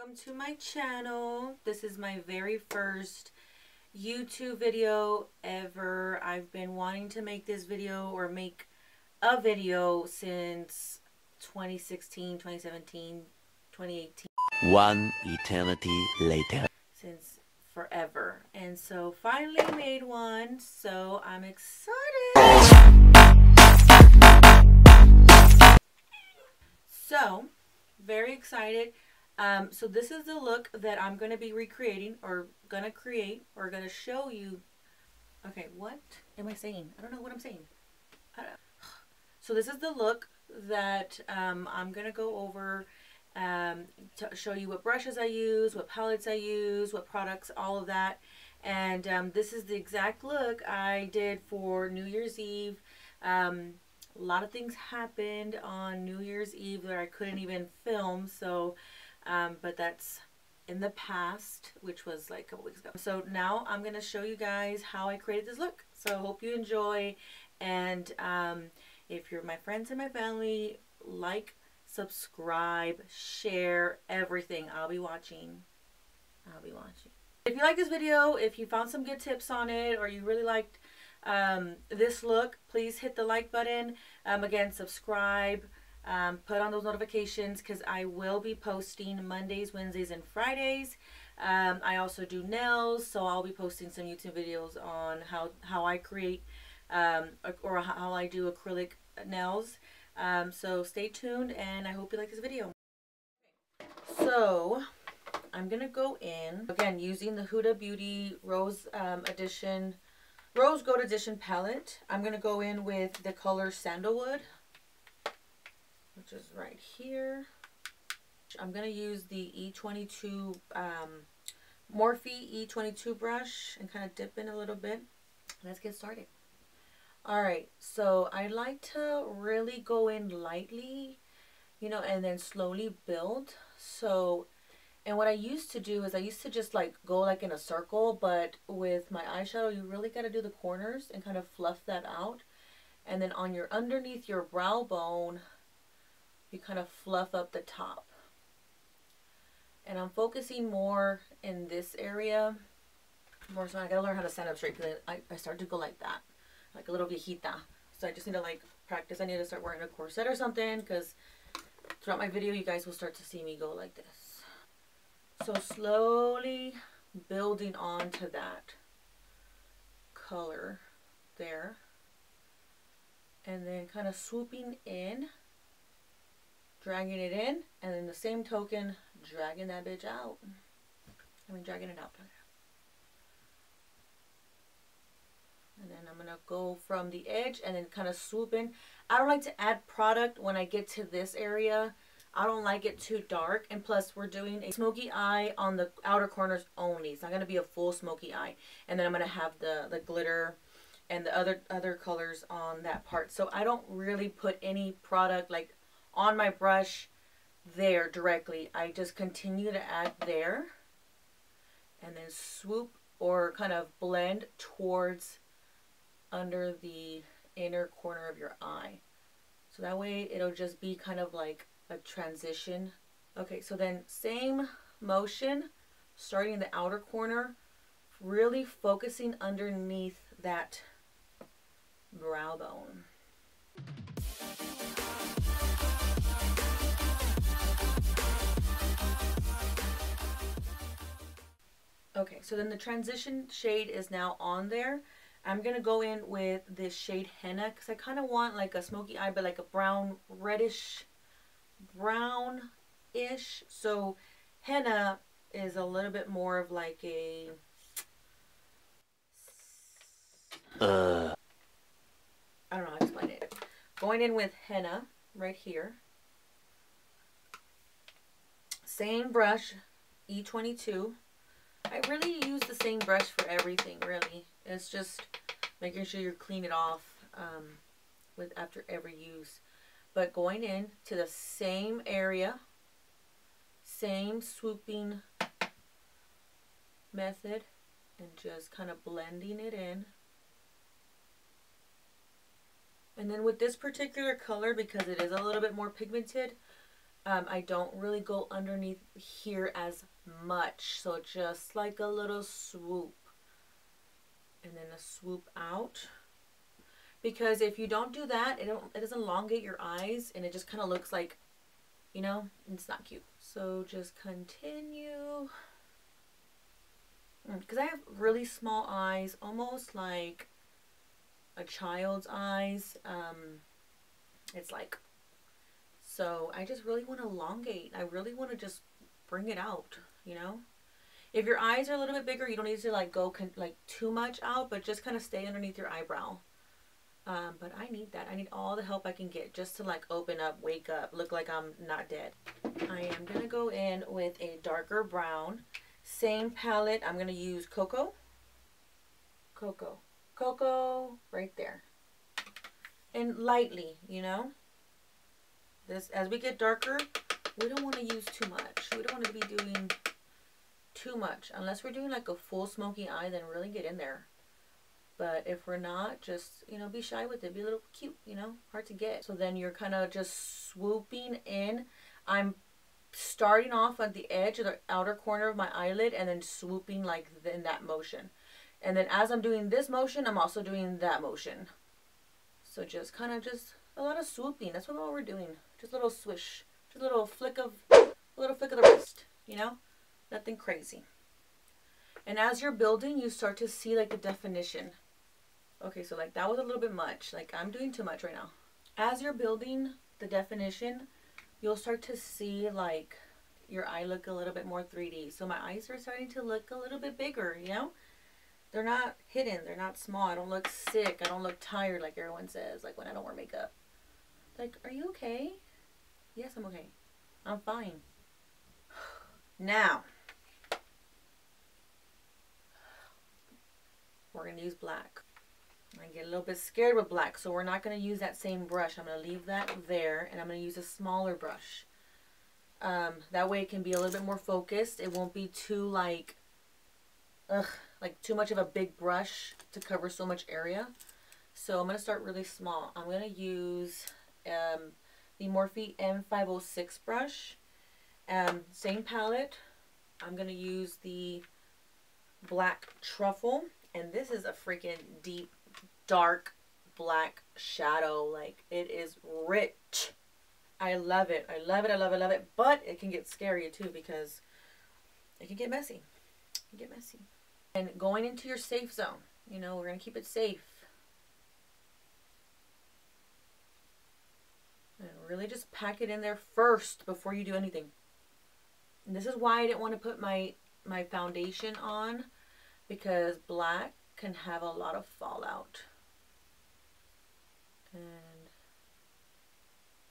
welcome to my channel. This is my very first YouTube video ever. I've been wanting to make this video or make a video since 2016, 2017, 2018. One eternity later. Since forever. And so finally made one, so I'm excited. So, very excited. So this is the look that I'm going to be recreating or going to create or going to show you. Okay, what am I saying? I don't know what I'm saying. So this is the look that I'm going to go over to show you what brushes I use, what palettes I use, what products, all of that. And this is the exact look I did for New Year's Eve. A lot of things happened on New Year's Eve that I couldn't even film, so but that's in the past, which was like a couple weeks ago. So now I'm gonna show you guys how I created this look. So I hope you enjoy, and if you're my friends and my family, like, subscribe, share, everything. I'll be watching. If you like this video, if you found some good tips on it, or you really liked this look, please hit the like button. Again, subscribe, put on those notifications because I will be posting Mondays, Wednesdays, and Fridays. I also do nails, so I'll be posting some YouTube videos on how I create or how I do acrylic nails. So stay tuned, and I hope you like this video. So I'm gonna go in again using the Huda Beauty Rose Gold Edition palette. I'm going to go in with the color Sandalwood, which is right here. I'm going to use the E22 Morphe E22 brush and kind of dip in a little bit. Let's get started. Alright, so I like to really go in lightly, you know, and then slowly build. So, and what I used to do is I used to just like go like in a circle, but with my eyeshadow, you really got to do the corners and kind of fluff that out. And then on your underneath your brow bone, you kind of fluff up the top. And I'm focusing more in this area. More so I got to learn how to stand up straight because I started to go like that, like a little viejita. So I just need to like practice. I need to start wearing a corset or something because throughout my video, you guys will start to see me go like this. So slowly building onto that color there, and then kind of swooping in, dragging it in, and then the same token dragging that bitch out. Dragging it out. And then I'm gonna go from the edge and then kind of swoop in. I don't like to add product when I get to this area. I don't like it too dark, and plus we're doing a smoky eye on the outer corners only. It's not going to be a full smoky eye. And then I'm going to have the glitter and the other colors on that part. So I don't really put any product like on my brush there directly. I just continue to add there and then swoop or kind of blend towards under the inner corner of your eye. So that way it'll just be kind of like a transition. Okay, so then same motion, starting in the outer corner, really focusing underneath that brow bone. Okay, so then the transition shade is now on there. I'm going to go in with this shade Henna because I kind of want like a smoky eye, but like a brown, reddish, brownish. So Henna is a little bit more of like a I don't know how to explain it. Going in with Henna right here. Same brush, E22. I really use the same brush for everything, really. It's just making sure you clean it off with after every use. But going in to the same area, same swooping method, and just kind of blending it in. And then with this particular color, because it is a little bit more pigmented, I don't really go underneath here as much. So just like a little swoop. And then a swoop out. Because if you don't do that, it doesn't elongate your eyes. And it just kind of looks like, you know, it's not cute. So just continue. Because I have really small eyes. Almost like a child's eyes. It's like... So I just really want to elongate. I really want to just bring it out, you know. If your eyes are a little bit bigger, you don't need to like go like too much out, but just kind of stay underneath your eyebrow. But I need that. I need all the help I can get just to like open up, wake up, look like I'm not dead. I am going to go in with a darker brown. Same palette. I'm going to use Cocoa. Cocoa right there. And lightly, you know. This, as we get darker, we don't want to use too much. We don't want to be doing too much. Unless we're doing like a full smoky eye, then really get in there. But if we're not, just, you know, be shy with it. Be a little cute, you know, hard to get. So then you're kind of just swooping in. I'm starting off at the edge of the outer corner of my eyelid and then swooping like in that motion. And then as I'm doing this motion, I'm also doing that motion. So just kind of just a lot of swooping. That's what we're doing. Just a little swish. Just a little flick of the wrist, you know? Nothing crazy. And as you're building, you start to see like the definition. Okay, so like that was a little bit much. Like I'm doing too much right now. As you're building the definition, you'll start to see like your eye look a little bit more 3D. So my eyes are starting to look a little bit bigger, you know? They're not hidden. They're not small. I don't look sick. I don't look tired like everyone says, like when I don't wear makeup. Like, are you okay? Yes, I'm okay. I'm fine. Now, we're going to use black. I get a little bit scared with black, so we're not going to use that same brush. I'm going to leave that there, and I'm going to use a smaller brush. That way it can be a little bit more focused. It won't be too like too much of a big brush to cover so much area. So I'm going to start really small. I'm going to use the Morphe M506 brush. Same palette. I'm going to use the black truffle. And this is a freaking deep, dark black shadow. Like, it is rich. I love it. I love it. I love it. I love it. But it can get scary too because it can get messy. It can get messy. And going into your safe zone. You know, we're going to keep it safe. And really just pack it in there first before you do anything. And this is why I didn't want to put my foundation on, because black can have a lot of fallout. And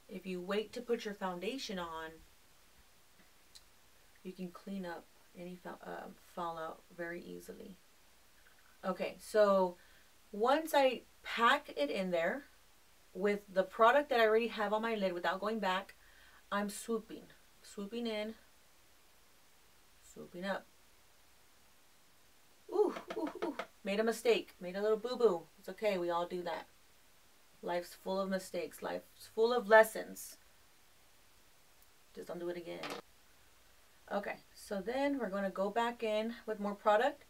if you wait to put your foundation on, you can clean up any fallout very easily. Okay, so once I pack it in there with the product that I already have on my lid without going back, I'm swooping. Swooping in, swooping up. Ooh, ooh, ooh. Made a mistake. Made a little boo-boo. It's okay. We all do that. Life's full of mistakes. Life's full of lessons. Just don't do it again. Okay, so then we're going to go back in with more product.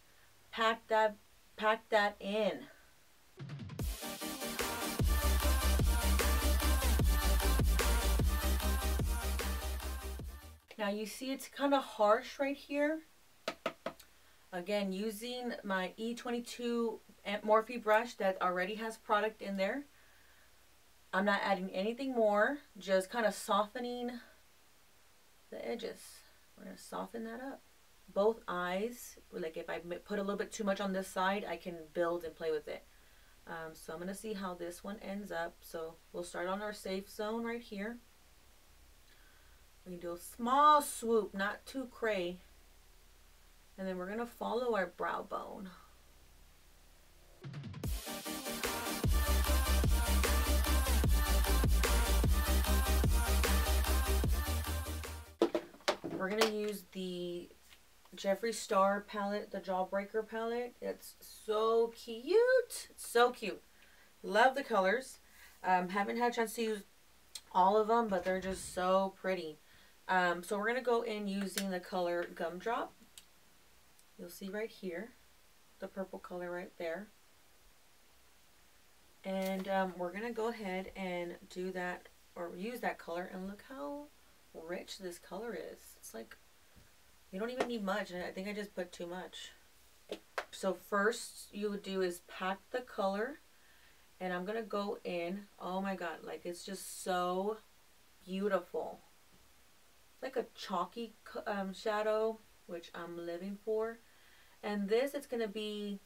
Pack that in. Now you see it's kind of harsh right here. Again, using my E22 Morphe brush that already has product in there. I'm not adding anything more, just kind of softening the edges. We're going to soften that up. Both eyes, like if I put a little bit too much on this side, I can build and play with it. So I'm going to see how this one ends up. So we'll start on our safe zone right here. We can do a small swoop, not too cray. And then we're going to follow our brow bone. We're going to use the Jeffree Star palette, the Jawbreaker palette. It's so cute. It's so cute. Love the colors. Haven't had a chance to use all of them, but they're just so pretty. So we're going to go in using the color Gumdrop. You'll see right here, the purple color right there. And we're going to go ahead and do that, or use that color, and look how rich this color is. It's like, you don't even need much, and I think I just put too much. So first you would do is pack the color, and I'm going to go in, oh my god, like it's just so beautiful. It's like a chalky shadow, which I'm living for. And this, it's going to be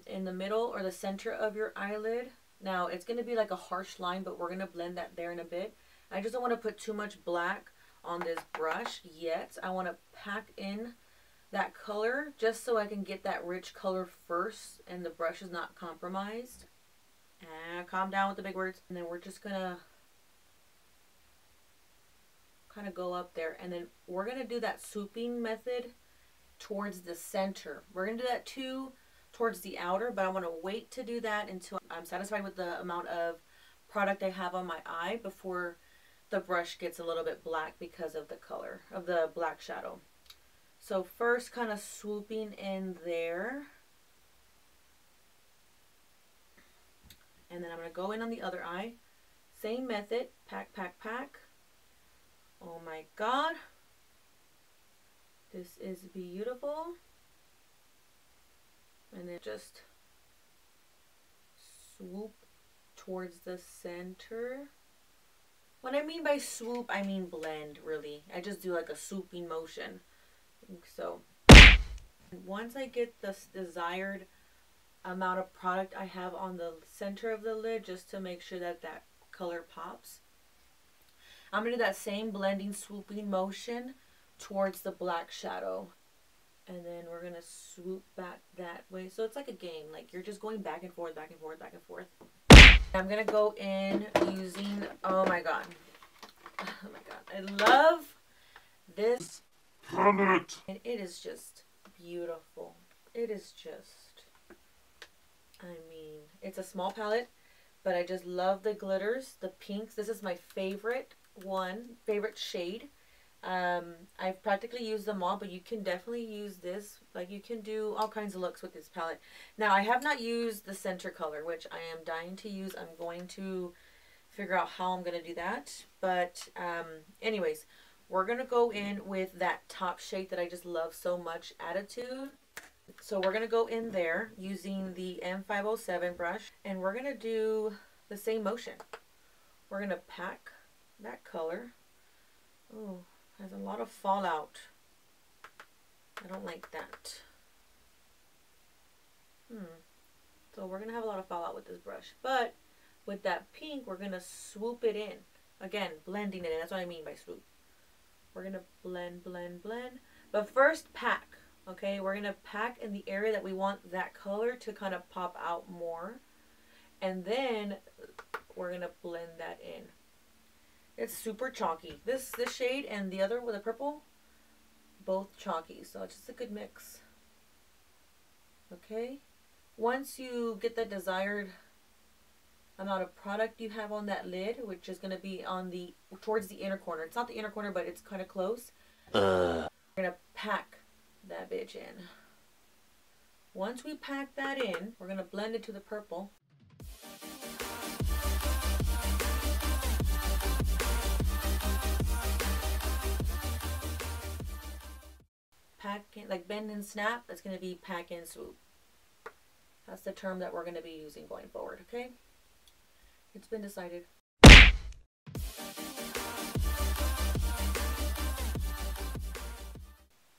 in the middle or the center of your eyelid. Now it's going to be like a harsh line, but we're going to blend that there in a bit. I just don't want to put too much black on this brush yet. I want to pack in that color just so I can get that rich color first and the brush is not compromised. Calm down with the big words. And then we're just going to kind of go up there, and then we're going to do that swooping method towards the center. We're going to do that too towards the outer, but I want to wait to do that until I'm satisfied with the amount of product I have on my eye before the brush gets a little bit black because of the color of the black shadow. So first, kind of swooping in there, and then I'm going to go in on the other eye. Same method, pack, pack, pack. Oh my god, this is beautiful. And then just swoop towards the center. When I mean by swoop, I mean blend, really. I just do like a swooping motion. So once I get the desired amount of product I have on the center of the lid, just to make sure that that color pops, I'm going to do that same blending swooping motion towards the black shadow. And then we're going to swoop back that way. So it's like a game. Like you're just going back and forth, back and forth, back and forth. I'm going to go in using, oh my god. Oh my god. I love this palette. And it is just beautiful. It is just, I mean, it's a small palette, but I just love the glitters, the pinks. This is my favorite shade. I've practically used them all, but you can definitely use this. Like you can do all kinds of looks with this palette. Now I have not used the center color, which I am dying to use. I'm going to figure out how I'm going to do that. But anyways, we're going to go in with that top shade that I just love so much, Attitude. So we're going to go in there using the M507 brush, and we're going to do the same motion. We're going to pack that color. Oh, has a lot of fallout. I don't like that. So we're going to have a lot of fallout with this brush. But with that pink, we're going to swoop it in. Again, blending it in. That's what I mean by swoop. We're going to blend, blend, blend. But first, pack. Okay, we're going to pack in the area that we want that color to kind of pop out more. And then we're going to blend that in. It's super chalky. This shade and the other with the purple, both chalky. So it's just a good mix. Okay. Once you get the desired amount of product you have on that lid, which is going to be on the towards the inner corner. It's not the inner corner, but it's kind of close. We're going to pack that bitch in. Once we pack that in, we're going to blend it to the purple. Pack in, like bend and snap, that's going to be pack and swoop. That's the term that we're going to be using going forward, okay? It's been decided.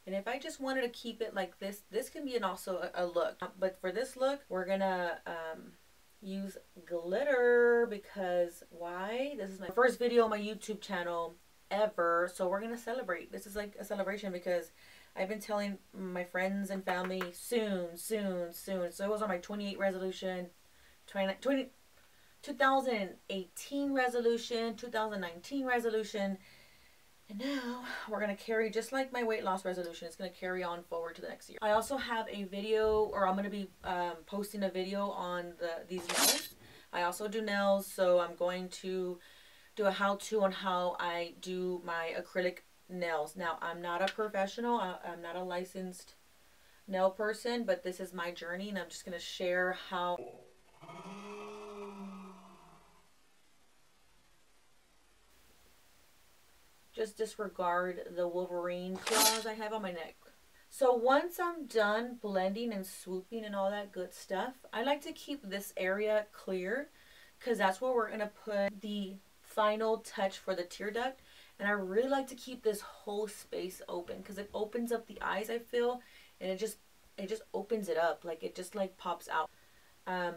And if I just wanted to keep it like this, this can be also a look. But for this look, we're going to use glitter because why? This is my first video on my YouTube channel ever. So we're going to celebrate. This is like a celebration because I've been telling my friends and family soon, soon, soon. So it was on my 28 resolution, 2018 resolution, 2019 resolution. And now we're going to carry, just like my weight loss resolution, it's going to carry on forward to the next year. I also have a video, or I'm going to be posting a video on these nails. I also do nails, so I'm going to do a how-to on how I do my acrylic nails. Now, I'm not a professional. I'm not a licensed nail person, but this is my journey, and I'm just going to share how. Just disregard the Wolverine claws I have on my neck. So once I'm done blending and swooping and all that good stuff, I like to keep this area clear because that's where we're going to put the final touch for the tear duct. And I really like to keep this whole space open because it opens up the eyes, I feel, and it just opens it up. Like it just like pops out. I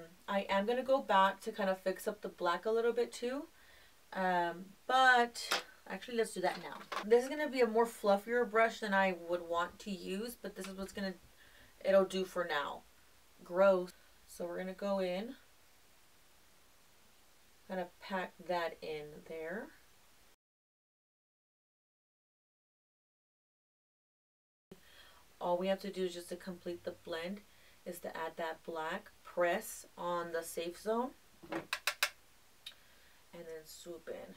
am going to go back to kind of fix up the black a little bit too. But actually, let's do that now. This is going to be a more fluffier brush than I would want to use, but this is what's it'll do for now. Gross. So we're going to go in, kind of pack that in there. All we have to do is just to complete the blend is to add that black, press on the safe zone, and then swoop in.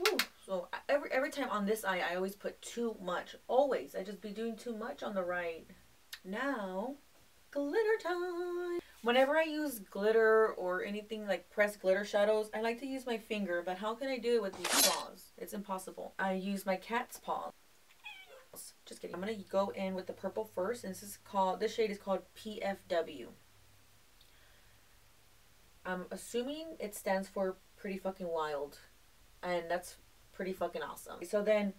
Woo. So every time on this eye, I always put too much. Always. I just be doing too much on the right. Now, glitter time. Whenever I use glitter or anything like pressed glitter shadows, I like to use my finger. But how can I do it with these claws? It's impossible. I use my cat's paw. Just kidding. I'm going to go in with the purple first. And this shade is called PFW. I'm assuming it stands for Pretty Fucking Wild. And that's pretty fucking awesome. So then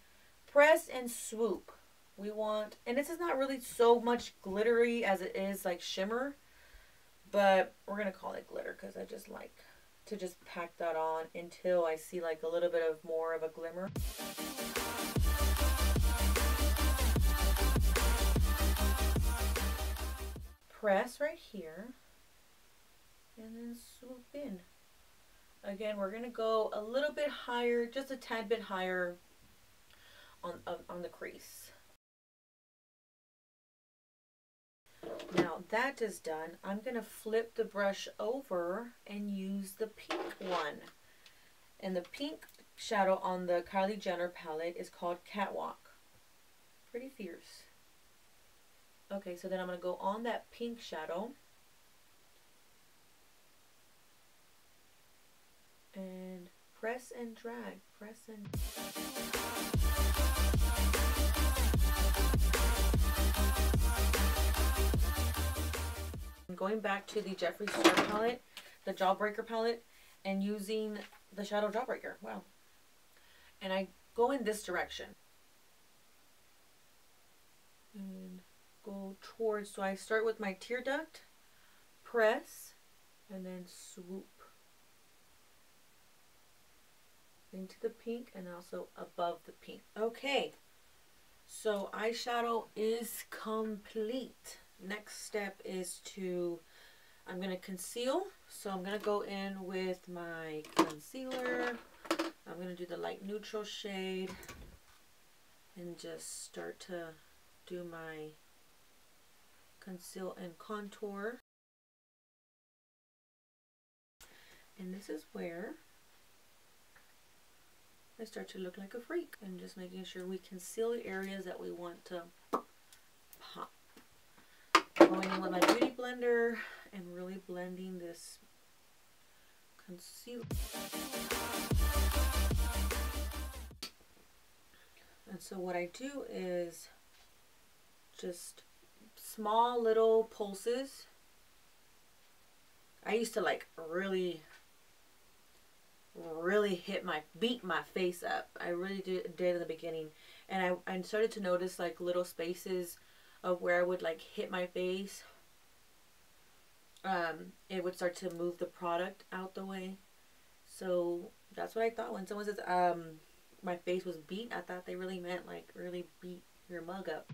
press and swoop. We want, and this is not really so much glittery as it is like shimmer, but we're going to call it glitter because I just like to just pack that on until I see like a little bit of more of a glimmer. Press right here and then swoop in. Again, we're going to go a little bit higher, just a tad bit higher on the crease. Now that is done, I'm going to flip the brush over and use the pink one. And the pink shadow on the Kylie Jenner palette is called Catwalk. Pretty fierce. Okay, so then I'm going to go on that pink shadow. And press and drag, press and... I'm going back to the Jeffree Star palette, the Jawbreaker palette, and using the Shadow Jawbreaker. Wow. And I go in this direction. And go towards, so I start with my tear duct, press, and then swoop into the pink and also above the pink. Okay, so eyeshadow is complete. Next step is I'm going to conceal. So I'm going to go in with my concealer. I'm going to do the light neutral shade and just start to do my conceal and contour. And this is where I start to look like a freak, and just making sure we conceal the areas that we want to pop. Going in with my beauty blender and really blending this concealer. And so what I do is just small little pulses. I used to like really beat my face up. I really did in the beginning, and I started to notice like little spaces of where I would like hit my face. It would start to move the product out the way. So that's what I thought when someone says my face was beat. I thought they really meant like really beat your mug up.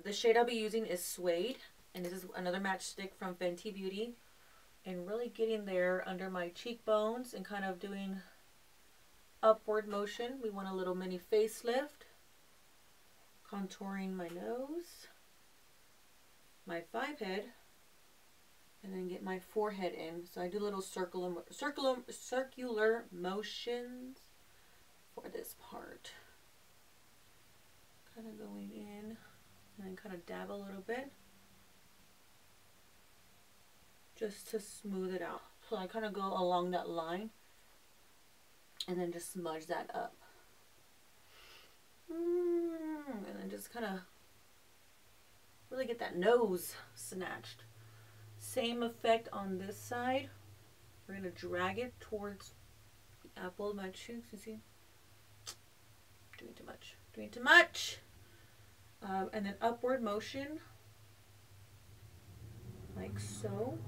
The shade I'll be using is Suede, and this is another matchstick from Fenty Beauty, and really getting there under my cheekbones and kind of doing upward motion. We want a little mini facelift. Contouring my nose, my 5-head, and then get my 4-head in. So I do little circular motions for this part. Kind of going in and then kind of dab a little bit just to smooth it out. So I kind of go along that line and then just smudge that up. And then just kind of really get that nose snatched. Same effect on this side. We're going to drag it towards the apple of my cheeks. You see? Doing too much. Doing too much. And then upward motion. Like so.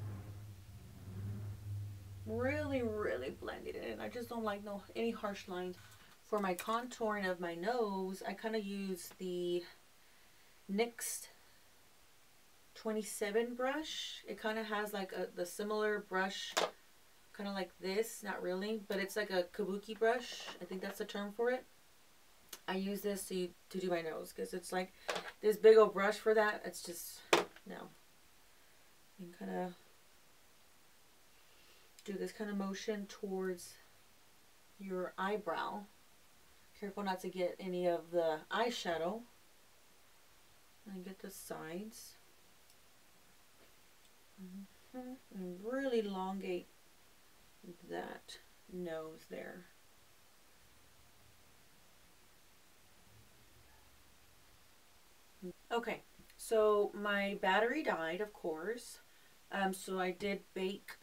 Really, really blend it in. I just don't like any harsh lines. For my contouring of my nose, I kind of use the NYX 27 brush. It kind of has like the similar brush, kind of like this, not really, but it's like a kabuki brush. I think that's the term for it. I use this to do my nose because it's like this big old brush for that. It's just, no. And kind of do this kind of motion towards your eyebrow. Careful not to get any of the eyeshadow. And get the sides. And really elongate that nose there. Okay, so my battery died, of course. So I did bake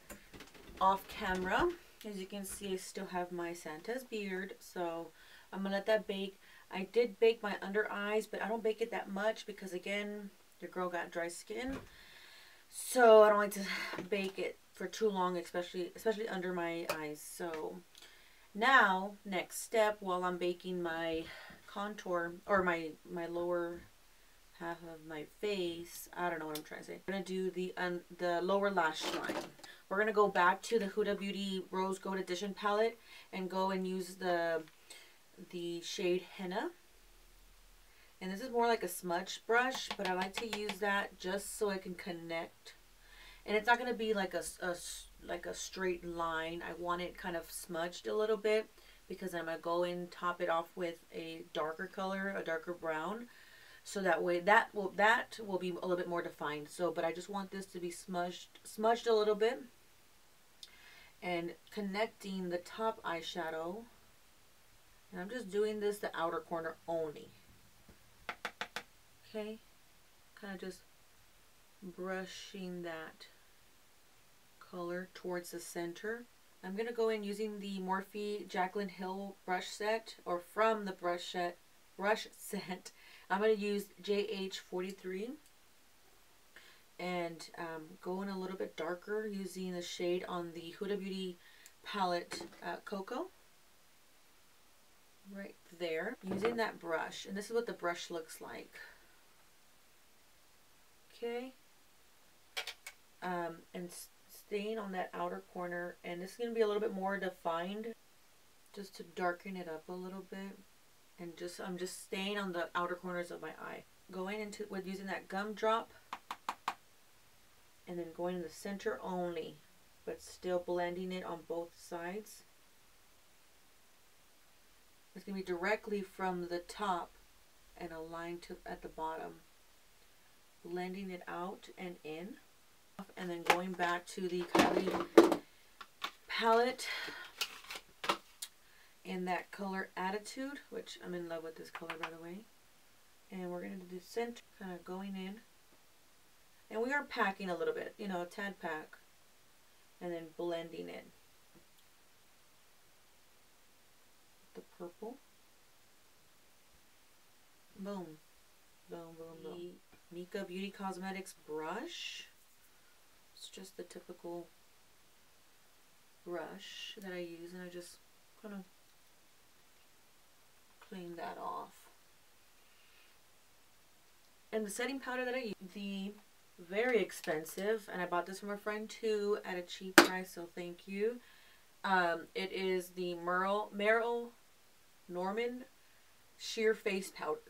off camera. As you can see, I still have my Santa's beard, so I'm gonna let that bake. I did bake my under eyes, but I don't bake it that much because, again, your girl got dry skin. So I don't like to bake it for too long, especially under my eyes. So now, next step, while I'm baking my contour, or my lower half of my face, I don't know what I'm trying to say. I'm gonna do the lower lash line. We're gonna go back to the Huda Beauty Rose Gold Edition palette and go and use the shade Henna. And this is more like a smudge brush, but I like to use that just so I can connect. And it's not gonna be like a straight line. I want it kind of smudged a little bit because I'm gonna go and top it off with a darker color, a darker brown. So that way that will be a little bit more defined. So, but I just want this to be smudged a little bit. And connecting the top eyeshadow. And I'm just doing this the outer corner only. Okay. Kind of just brushing that color towards the center. I'm going to go in using the Morphe Jaclyn Hill brush set, or from the brush set. I'm going to use JH43 and go in a little bit darker using the shade on the Huda Beauty palette Cocoa. Right there. Using that brush. And this is what the brush looks like. Okay. And staying on that outer corner. And this is going to be a little bit more defined. Just to darken it up a little bit. And I'm just staying on the outer corners of my eye. Going into with using that gumdrop. And then going in the center only. But still blending it on both sides. It's going to be directly from the top and a line at the bottom. Blending it out and in. And then going back to the Kylie palette in that color Attitude, which I'm in love with this color, by the way. And we're going to do the center, kind of going in. And we are packing a little bit, you know, a tad pack. And then blending it. The purple. Boom. Boom, boom, boom. The Mika Beauty Cosmetics brush. It's just the typical brush that I use, and I just kind of clean that off. And the setting powder that I use, the very expensive, and I bought this from a friend too at a cheap price, so thank you. It is the Merle Norman Sheer Face Powder.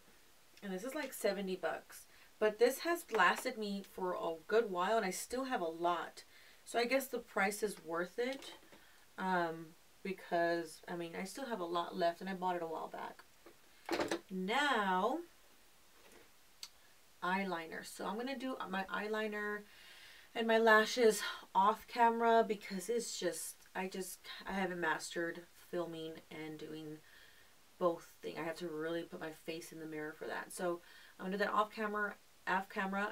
And this is like 70 bucks. But this has lasted me for a good while and I still have a lot. So I guess the price is worth it. Because, I mean, I still have a lot left and I bought it a while back. Now, eyeliner. So I'm going to do my eyeliner and my lashes off camera because it's just, I haven't mastered filming and doing both things. I have to really put my face in the mirror for that. So I'm going to do that off camera,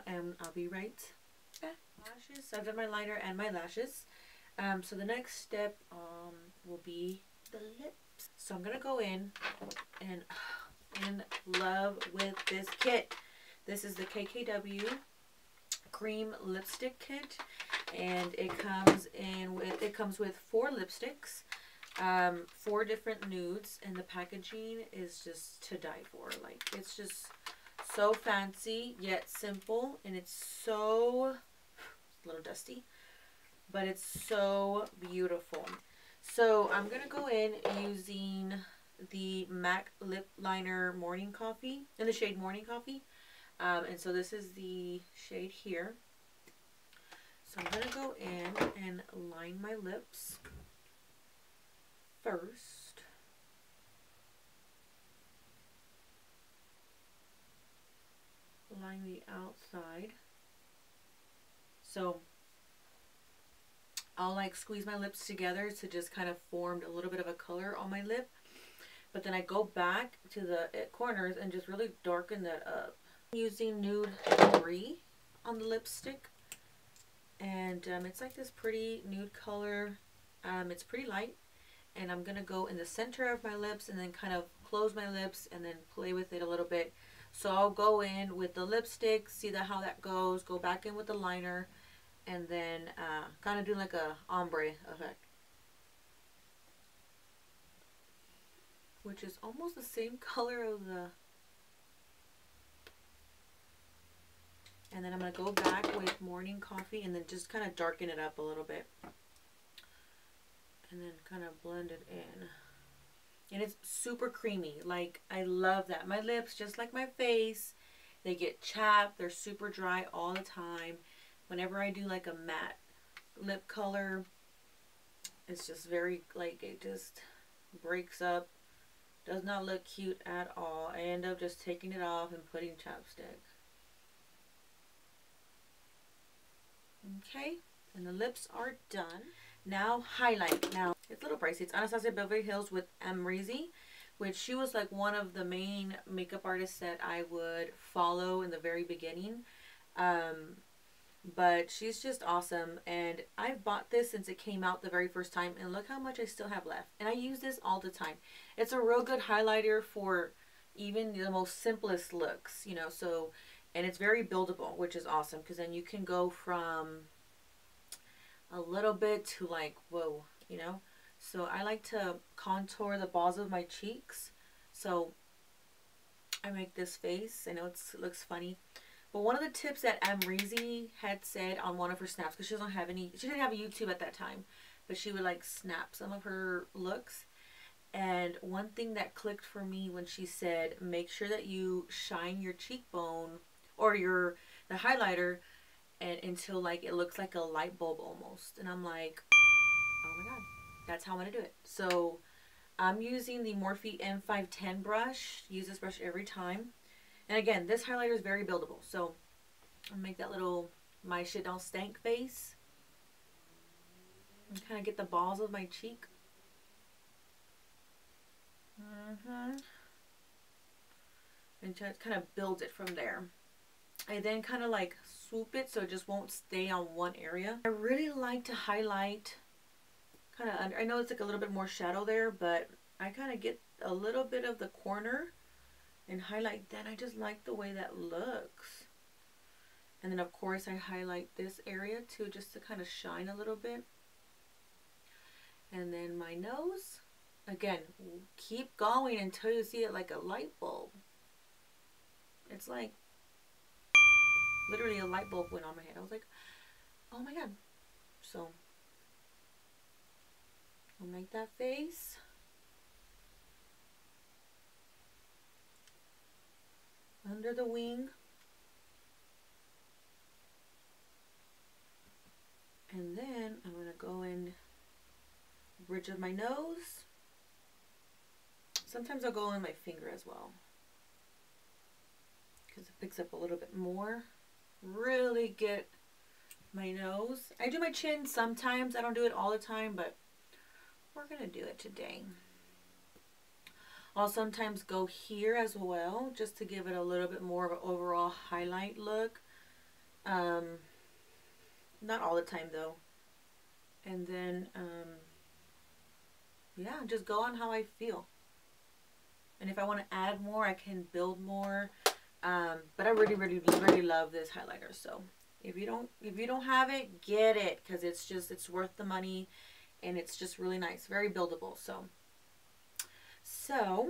and I'll be right back. Lashes. I've done my liner and my lashes. So the next step will be the lips. So I'm going to go in and in love with this kit. This is the KKW cream lipstick kit, and it comes with 4 lipsticks, 4 different nudes, and the packaging is just to die for. Like, it's just so fancy yet simple, and it's so, a little dusty, but it's so beautiful. So I'm gonna go in using the MAC lip liner Morning Coffee in the shade Morning Coffee. And so this is the shade here. So I'm going to go in and line my lips first. Line the outside. So I'll like squeeze my lips together to just kind of form a little bit of a color on my lip. But then I go back to the corners and just really darken that up. Using nude 3 on the lipstick, and it's like this pretty nude color. It's pretty light, and I'm gonna go in the center of my lips and then kind of close my lips and then play with it a little bit. So I'll go in with the lipstick, see how that goes, go back in with the liner, and then kind of do like a ombre effect, which is almost the same color of the. And then I'm going to go back with Morning Coffee and then just kind of darken it up a little bit. And then kind of blend it in. And it's super creamy. Like, I love that. My lips, just like my face, they get chapped. They're super dry all the time. Whenever I do like a matte lip color, it's just very, like, it just breaks up. Does not look cute at all. I end up just taking it off and putting chapstick. Okay, and the lips are done. Now highlight. Now it's a little pricey. It's Anastasia Beverly Hills with Amrezy, which she was like one of the main makeup artists that I would follow in the very beginning. But she's just awesome, and I've bought this since it came out the very first time, and look how much I still have left. And I use this all the time. It's a real good highlighter for even the most simplest looks, you know. So, and it's very buildable, which is awesome, because then you can go from a little bit to like, whoa, you know. So I like to contour the balls of my cheeks. So I make this face. I know it looks funny, but one of the tips that Amrezy had said on one of her snaps, because she didn't have a YouTube at that time, but she would like snap some of her looks. And one thing that clicked for me when she said, make sure that you shine your cheekbone or the highlighter and until like it looks like a light bulb almost. And I'm like, oh my god, that's how I'm gonna do it. So I'm using the Morphe M510 brush. Use this brush every time. And again, this highlighter is very buildable. So I'll make that little my shit don't stank face and kind of get the balls of my cheek. And just kind of build it from there. I then kind of like swoop it so it just won't stay on one area. I really like to highlight kind of under. I know it's like a little bit more shadow there, but I kind of get a little bit of the corner and highlight that. I just like the way that looks. And then of course I highlight this area too, just to kind of shine a little bit. And then my nose, again, keep going until you see it like a light bulb. It's like literally a light bulb went on my head. I was like, oh my god. So I'll make that face. under the wing. And then I'm going to go in bridge of my nose. Sometimes I'll go in my finger as well, because it picks up a little bit more. Really get my nose. I do my chin sometimes. I don't do it all the time, but we're going to do it today. I'll sometimes go here as well, just to give it a little bit more of an overall highlight look. Not all the time though. And then, yeah, just go on how I feel. And if I want to add more, I can build more. But I really, really, really love this highlighter. So if you don't have it, get it, because it's worth the money, and it's just really nice, very buildable. So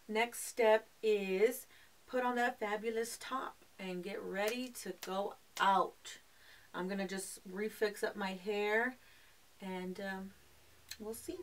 next step is put on that fabulous top and get ready to go out. I'm gonna just refix up my hair, and we'll see.